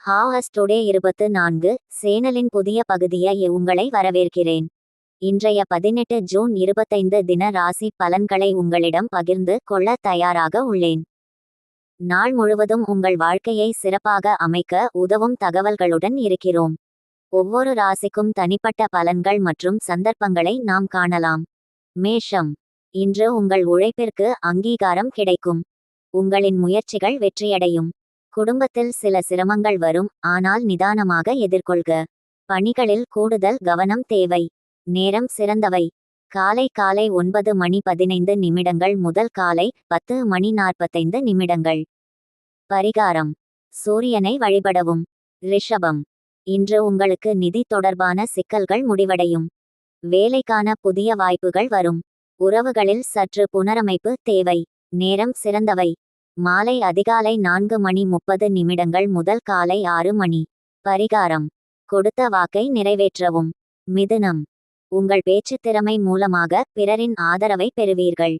Has today 24 சேனலின் புதிய பகுதியை உங்களை வரவேற்கிறேன். இன்றைய 18 ஜூன் 25 தின ராசி பலன்களை உங்களிடம் பகிர்ந்து கொள்ள தயாராக உள்ளேன். நாள் முழுவதும் உங்கள் வாழ்க்கையை சிறப்பாக அமைக்க உதவும் தகவல்களுடன் இருக்கிறோம். ஒவ்வொரு ராசிக்கும் தனிப்பட்ட பலன்கள் மற்றும் சந்தர்ப்பங்களை நாம் காணலாம். மேஷம், இன்று உங்கள் உழைப்பிற்கு அங்கீகாரம் கிடைக்கும். உங்களின் முயற்சிகள் வெற்றியடையும். குடும்பத்தில் சில சிரமங்கள் வரும், ஆனால் நிதானமாக எதிர்கொள்க. பணிகளில் கூடுதல் கவனம் தேவை. நேரம் சிறந்தவை. காலை 9:15 முதல் காலை 10:45. பரிகாரம்: சூரியனை வழிபடவும். ரிஷபம், இன்று உங்களுக்கு நிதி தொடர்பான சிக்கல்கள் முடிவடையும். வேலைக்கான புதிய வாய்ப்புகள் வரும். உறவுகளில் சற்று புனரமைப்பு தேவை. நேரம் சிறந்தவை. மாலை அதிகாலை 4:30 முதல் காலை 6 மணி. பரிகாரம்: கொடுத்த வாக்கை நிறைவேற்றவும். மிதுனம், உங்கள் பேச்சு திறமை மூலமாக பிறரின் ஆதரவை பெறுவீர்கள்.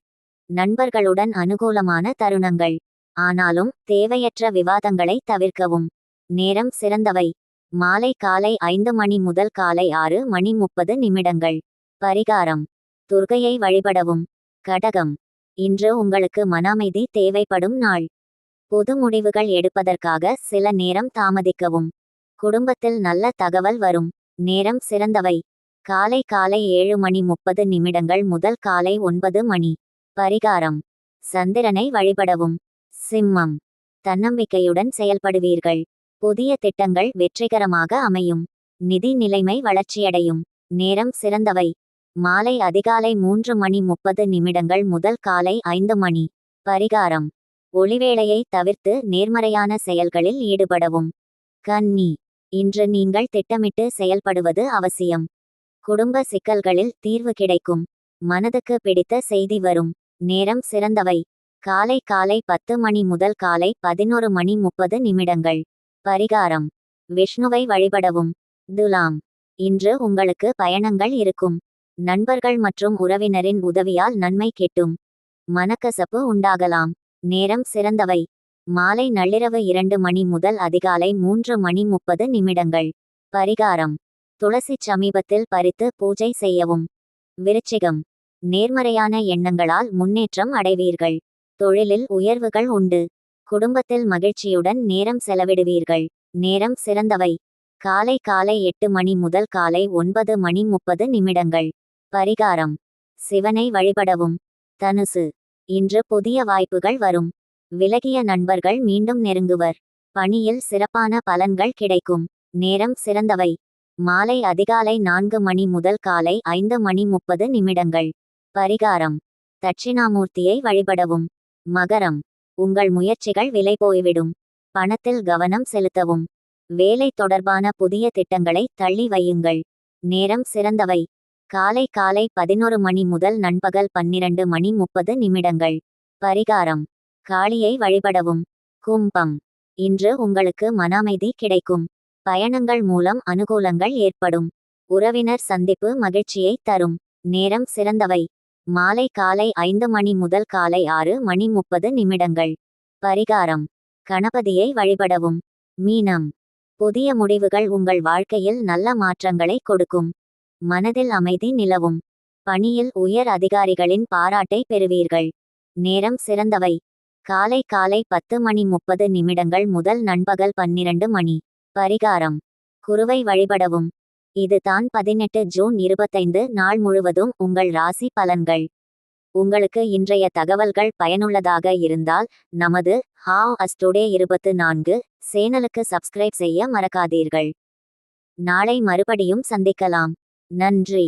நண்பர்களுடன் அனுகூலமான தருணங்கள். ஆனாலும் தேவையற்ற விவாதங்களை தவிர்க்கவும். நேரம் சிறந்தவை. மாலை 5 முதல் காலை 6:30. பரிகாரம்: துர்க்கையை வழிபடவும். கடகம், இன்று உங்களுக்கு மனஅமைதி தேவைப்படும் நாள். பொது முடிவுகள் எடுப்பதற்காக சில நேரம் தாமதிக்கவும். குடும்பத்தில் நல்ல தகவல் வரும். நேரம் சிறந்தவை. காலை 7:30 முதல் காலை 9 மணி. பரிகாரம்: சந்திரனை வழிபடவும். சிம்மம், தன்னம்பிக்கையுடன் செயல்படுவீர்கள். புதிய திட்டங்கள் வெற்றிகரமாக அமையும். நிதி நிலைமை வளர்ச்சியடையும். நேரம் சிறந்தவை. மாலை அதிகாலை 3:30 முதல் காலை 5 மணி. பரிகாரம்: ஒளிவேளையை தவிர்த்து நேர்மறையான செயல்களில் ஈடுபடவும். கன்னி, இன்று நீங்கள் திட்டமிட்டு செயல்படுவது அவசியம். குடும்ப சிக்கல்களில் தீர்வு கிடைக்கும். மனதுக்கு பிடித்த செய்தி வரும். நேரம் சிறந்தவை. காலை 10 முதல் காலை 11:30. பரிகாரம்: விஷ்ணுவை வழிபடவும். துலாம், இன்று உங்களுக்கு பயணங்கள் இருக்கும். நண்பர்கள் மற்றும் உறவினரின் உதவியால் நன்மை கிட்டும். மனக்கசப்பு உண்டாகலாம். நேரம் சிறந்தவை. மாலை நள்ளிரவு 2 முதல் அதிகாலை 3:30. பரிகாரம்: துளசி சமீபத்தில் பறித்து பூஜை செய்யவும். விருச்சிகம், நேர்மறையான எண்ணங்களால் முன்னேற்றம் அடைவீர்கள். தொழிலில் உயர்வுகள் உண்டு. குடும்பத்தில் மகிழ்ச்சியுடன் நேரம் செலவிடுவீர்கள். நேரம் சிறந்தவை. காலை 8 முதல் காலை 9:30. பரிகாரம்: சிவனை வழிபடவும். தனுசு, இன்று புதிய வாய்ப்புகள் வரும். விலகிய நண்பர்கள் மீண்டும் நெருங்குவர். பணியில் சிறப்பான பலன்கள் கிடைக்கும். நேரம் சிறந்தவை. மாலை அதிகாலை 4 முதல் காலை 5:30. பரிகாரம்: தட்சிணாமூர்த்தியை வழிபடவும். மகரம், உங்கள் முயற்சிகள் விலை போய்விடும். பணத்தில் கவனம் செலுத்தவும். வேலை தொடர்பான புதிய திட்டங்களை தள்ளி வையுங்கள். நேரம் சிறந்தவை. காலை 11 முதல் நண்பகல் 12:30. பரிகாரம்: காளியை வழிபடவும். கும்பம், இன்று உங்களுக்கு மனஅமைதி கிடைக்கும். பயணங்கள் மூலம் அனுகூலங்கள் ஏற்படும். உறவினர் சந்திப்பு மகிழ்ச்சியை தரும். நேரம் சிறந்தவை. மாலை 5 முதல் காலை 6:30. பரிகாரம்: கணபதியை வழிபடவும். மீனம், புதிய முடிவுகள் உங்கள் வாழ்க்கையில் நல்ல மாற்றங்களை கொடுக்கும். மனதில் அமைதி நிலவும். பணியில் உயர் அதிகாரிகளின் பாராட்டை பெறுவீர்கள். நேரம் சிறந்தவை. காலை 10:30 முதல் நண்பகல் 12 மணி. பரிகாரம்: குருவை வழிபடவும். இதுதான் 18 ஜூன் 25 நாள் முழுவதும் உங்கள் ராசி பலன்கள். உங்களுக்கு இன்றைய தகவல்கள் பயனுள்ளதாக இருந்தால் நமது ஹாஸ் டுடே 24 சேனலுக்கு சப்ஸ்கிரைப் செய்ய மறக்காதீர்கள். நாளை மறுபடியும் சந்திக்கலாம். நன்றி.